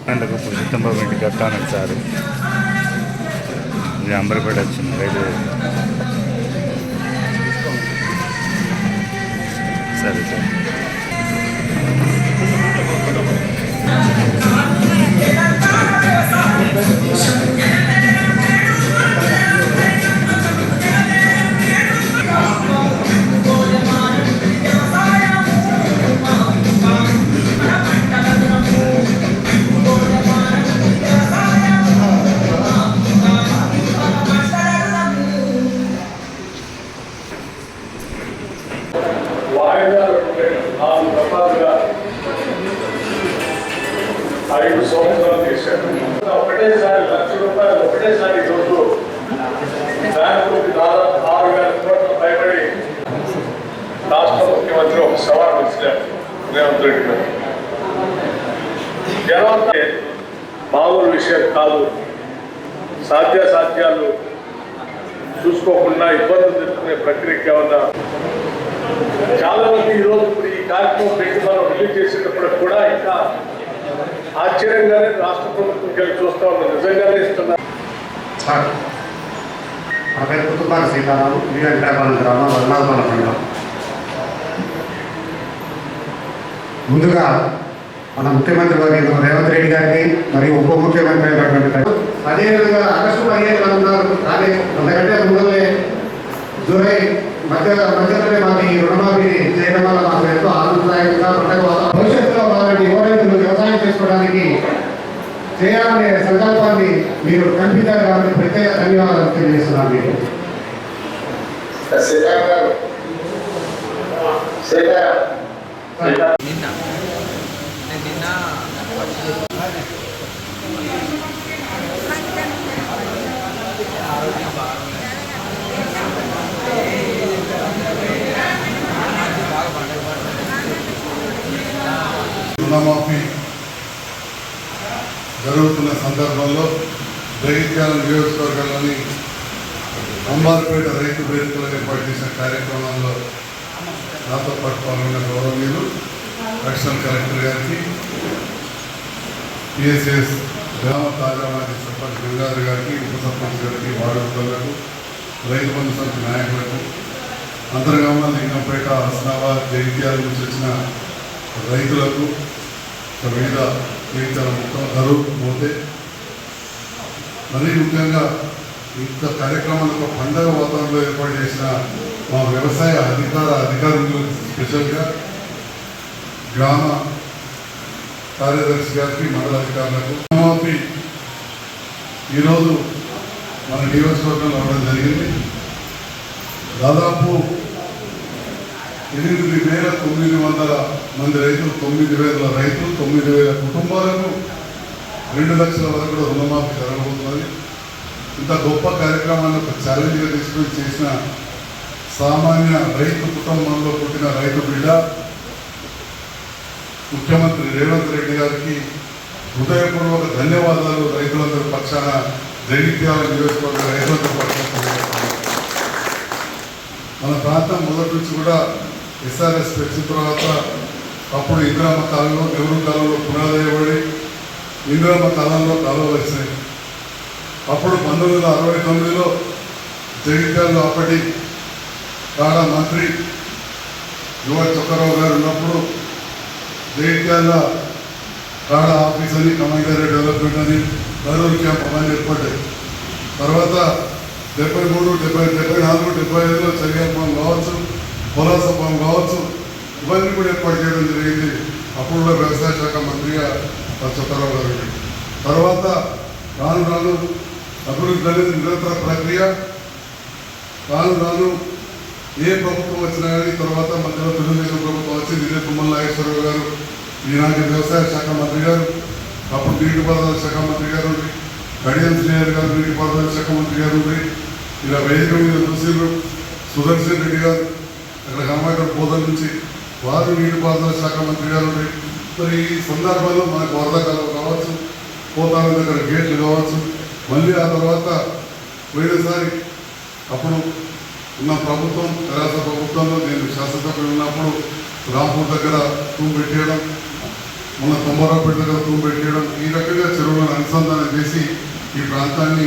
గంటలకు పురుషోత్తంబాబు ఇంటికి వస్తాను సార్. ఇది అంబర్పేట వచ్చింది రైల్వే. సరే సార్. ఐదు సంవత్సరాలు చేశారు. ఒకటేసారి ₹1,00,000 ఒకటేసారి ఈరోజు బ్యాంకులకు దాదాపు 6,000 కోట్ల పైబడి రాష్ట్ర ముఖ్యమంత్రి ఒక సవాల్ ఇచ్చారు రేవంత్ రెడ్డి గారు. జనం మామూలు విషయం కాదు. సాధ్యాసాధ్యాలు చూసుకోకుండా ఇబ్బందులు తెచ్చుకునే ప్రక్రియకి ఏమన్నా చాలా మంది ఈరోజు ఇప్పుడు ఈ కార్యక్రమం పెట్టి మనం రిలీజ్ చేసేటప్పుడు కూడా ఇంకా ఆశ్చర్యంగానే రాష్ట్ర ప్రభుత్వం చూస్తా ఉన్నాం. నిజంగానే ఇస్తున్నారు. నా పేరు కుతుబాల సీతారాము, వెంకటాపాలెం గ్రామం, వర్ణాలపాలెం మండలం. ముందుగా మన ముఖ్యమంత్రి వర్యులు రేవంత్ రెడ్డి గారికి మరియు ఉప ముఖ్యమంత్రి అయినటువంటి అదేవిధంగా ఆగస్టు 15 ఉన్నారు. కానీ అంతకంటే ముందులే జూలై మధ్యలోనే మాకు ఈ రుణమాఫీ చేయడం వల్ల మాకు ఎంతో ఆనందదాయకంగా పండుగ భవిష్యత్తులో వాళ్ళని యువ రైతులు వ్యవసాయం చేసుకోవడానికి చేయాలనే సంకల్పాన్ని మీరు కల్పించారు కాబట్టి ప్రత్యేక ధన్యవాదాలు తెలియజేస్తున్నాను. మీకు రుణమాఫీ జరుగుతున్న సందర్భంలో జగిత్యాల నియోజకవర్గంలోని అంబార్పేట రైతు వేదికలో ఏర్పాటు చేసిన కార్యక్రమంలో నాతో పాటు పాల్గొన్న గౌరవనీయులు అడిషనల్ కలెక్టర్ గారికి, పిఎస్ఎస్ గ్రామ తాజామాజీ సర్పంచ్ గంగాధర్ గారికి, ఉప సర్పంచ్ గారికి, వార్డు మెంబర్లకు, రైతు బంధు సమితి నాయకులకు, అంతర్గామ లింగంపేట, హస్నాబాద్, జగిత్యాల నుంచి వచ్చిన రైతులకు, వివిధ జీవితాల మొత్తం ధరకు పోతే మరీ ముఖ్యంగా ఇంత కార్యక్రమాలకు పండగ వాతావరణంలో ఏర్పాటు చేసిన మా వ్యవసాయ అధికారులు, స్పెషల్గా గ్రామ కార్యదర్శి గారికి, మండల అధికారులకు రుణమాఫీ ఈరోజు మన నియోజకవర్గంలో అవ్వడం జరిగింది. దాదాపు 8,900 మంది రైతులు, 9,000 రైతులు, 9,000 కుటుంబాలకు 2 లక్షల వరకు కూడా రుణమాఫీ జరగబోతున్నది. ఇంత గొప్ప కార్యక్రమాన్ని ఒక ఛాలెంజ్గా తీసుకొని చేసిన సామాన్య రైతు కుటుంబంలో పుట్టిన రైతు బిడ్డ ముఖ్యమంత్రి రేవంత్ రెడ్డి గారికి హృదయపూర్వక ధన్యవాదాలు. రైతులందరి పక్షాన, జగిత్యాల నియోజకవర్గ రైతులందరి పక్షాన మన ప్రాంతం మొదటి నుంచి కూడా ఎస్ఆర్ఎస్ వచ్చిన తర్వాత అప్పుడు ఇందిరమ్మ కాలంలో, నెహ్రూ కాలంలో పునాదేయబడి ఇందిరమ్మ కాలంలో కాలువలు వచ్చినాయి. అప్పుడు 1969లో జగిత్యాలలో అప్పటి కాడా మంత్రి యువ చొక్కరావు గారు ఉన్నప్పుడు జగిత్యాల కాడా ఆఫీస్ అని, కమాండర్ డెవలప్మెంట్ అని, కరూరు క్యాంప్ అని ఏర్పడ్డాయి. తర్వాత 73, 74, 75లో చర్యాపం కావచ్చు, పొలాసపం కావచ్చు, ఇవన్నీ కూడా ఏర్పాటు చేయడం జరిగింది. అప్పుడు కూడా వ్యవసాయ శాఖ మంత్రిగా చొక్కరావు గారు. తర్వాత రాను రాను అభివృద్ధి అనేది నిరంతర ప్రక్రియ. రాను రాను ఏ ప్రభుత్వం వచ్చినా కానీ తర్వాత మధ్యలో తెలుగుదేశం ప్రభుత్వం వచ్చి విజయ తుమ్మల నాగేశ్వరరావు గారు ఈనాటి వ్యవసాయ శాఖ మంత్రి గారు, అప్పుడు నీటిపారుదల శాఖ మంత్రి గారు, కడియం శ్రీహరి గారు నీటిపారుదల శాఖ మంత్రి గారు, ఇలా వేదిక మీద చూసిరు సుదర్శన్ రెడ్డి గారు అక్కడ కర్మాకర్ పోదల నుంచి వారు నీటిపారుదల శాఖ మంత్రి గారు. మరి ఈ సందర్భంలో మనకు వరద కాలం కావచ్చు, పోతాల దగ్గర గేట్లు కావచ్చు, మళ్ళీ ఆ తర్వాత పోయినసారి అప్పుడు ఉన్న ప్రభుత్వం, తెరాస ప్రభుత్వంలో నేను శాసనసభ్యులు ఉన్నప్పుడు రాంపూర్ దగ్గర తూము పెట్టేయడం, మన తొమ్మరాపేటగా తూంబెట్టడం ఈ రకంగా చెరువులను అనుసంధానం చేసి ఈ ప్రాంతాన్ని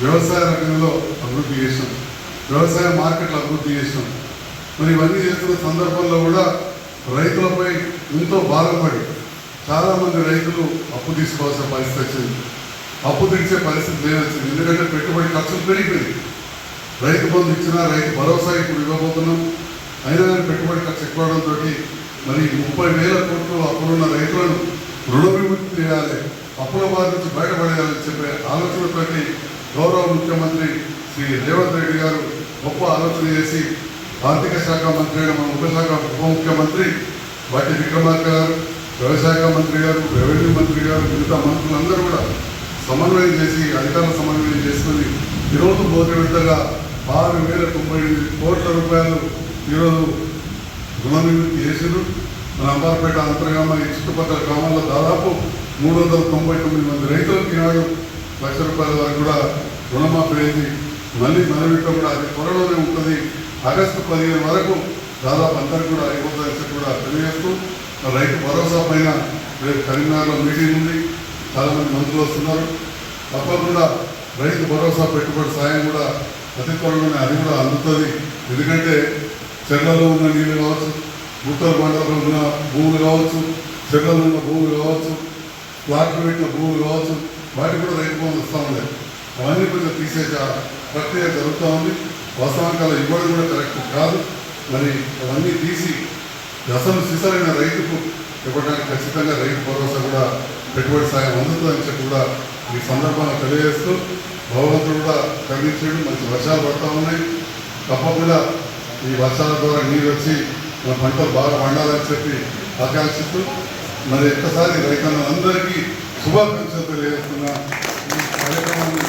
వ్యవసాయ రంగంలో అభివృద్ధి చేసినాం, వ్యవసాయ మార్కెట్లు అభివృద్ధి చేసినాం. మరి ఇవన్నీ చేస్తున్న సందర్భంలో కూడా రైతులపై ఎంతో బాధపడి చాలామంది రైతులు అప్పు తీసుకోవాల్సిన పరిస్థితి వచ్చింది. అప్పు తీర్చే పరిస్థితి లేనొచ్చింది. ఎందుకంటే పెట్టుబడి ఖర్చులు పెరిగిపోయింది. రైతు బంధు ఇచ్చినా రైతు భరోసా ఇప్పుడు ఇవ్వబోతున్నాం, అయినా కానీ పెట్టుబడి ఖర్చు ఎక్కువడంతో మరి 30,000 కోట్లు అప్పులున్న రైతులను రుణ విముక్తి చేయాలి, అప్పుల బాధ నుంచి బయటపడేయాలని చెప్పే ఆలోచనతోటి గౌరవ ముఖ్యమంత్రి శ్రీ రేవంత్ రెడ్డి గారు గొప్ప ఆలోచన చేసి ఆర్థిక శాఖ మంత్రి అయిన మన ఉప ముఖ్యమంత్రి బట్టి విక్రమార్క గారు, వ్యవసాయ మంత్రి గారు, రెవెన్యూ మంత్రి గారు, మిగతా మంత్రులందరూ కూడా సమన్వయం చేసి అధికారుల సమన్వయం చేసుకుని ఈరోజు మొదటి విడతగా 6,098 కోట్ల రూపాయలు ఈరోజు రుణ విముక్తి చేసారు. మన అంబార్పేట అంతర్గామ ఈ చుట్టుపక్కల గ్రామాల్లో దాదాపు 399 మంది రైతులకు ఈనాడు ₹1,00,000 వరకు కూడా రుణమాఫీ అయింది. మళ్ళీ మనవిట్లో కూడా అది త్వరలోనే ఉంటుంది. ఆగస్టు 15 వరకు దాదాపు అందరికీ కూడా అయిపోతుందని కూడా తెలియజేస్తూ రైతు భరోసా పైన రేపు కరీంనగర్లో మీటింగ్ ఉంది, చాలామంది మంత్రులు వస్తున్నారు. తప్పకుండా రైతు భరోసా పెట్టుబడి సాయం కూడా అతి త్వరలోనే అది కూడా అందుతుంది. ఎందుకంటే చెర్లలో ఉన్న నీళ్ళు కావచ్చు, గుట్టల మండలంలో ఉన్న భూములు కావచ్చు, చెర్లలో ఉన్న భూములు కావచ్చు, ప్లాట్లు పెట్టిన భూములు కావచ్చు, వాటికి కూడా రైతు బంధు వస్తూ ఉండేది. అవన్నీ కొంచెం తీసేసే ప్రక్రియ జరుగుతూ ఉంది. వాస్తవానికాలు ఇవ్వడం కూడా కరెక్ట్ కాదు. మరి అవన్నీ తీసి అసలు సిసరైన రైతుకు ఇవ్వడానికి ఖచ్చితంగా రైతు భరోసా కూడా పెట్టుబడి సాయం అందుతుందని చెప్పి కూడా ఈ సందర్భంగా తెలియజేస్తూ భగవంతుడు కూడా కరుణించాడు. మంచి వర్షాలు పడుతూ ఉన్నాయి. తప్పకుండా ఈ వర్షాల ద్వారా నీరు వచ్చి మన పంటలు బాగా పండాలని చెప్పి ఆకాంక్షిస్తూ మరి ఒక్కసారి రైతులందరికీ శుభాకాంక్షలు తెలియజేస్తున్నా. ఈ కార్యక్రమాన్ని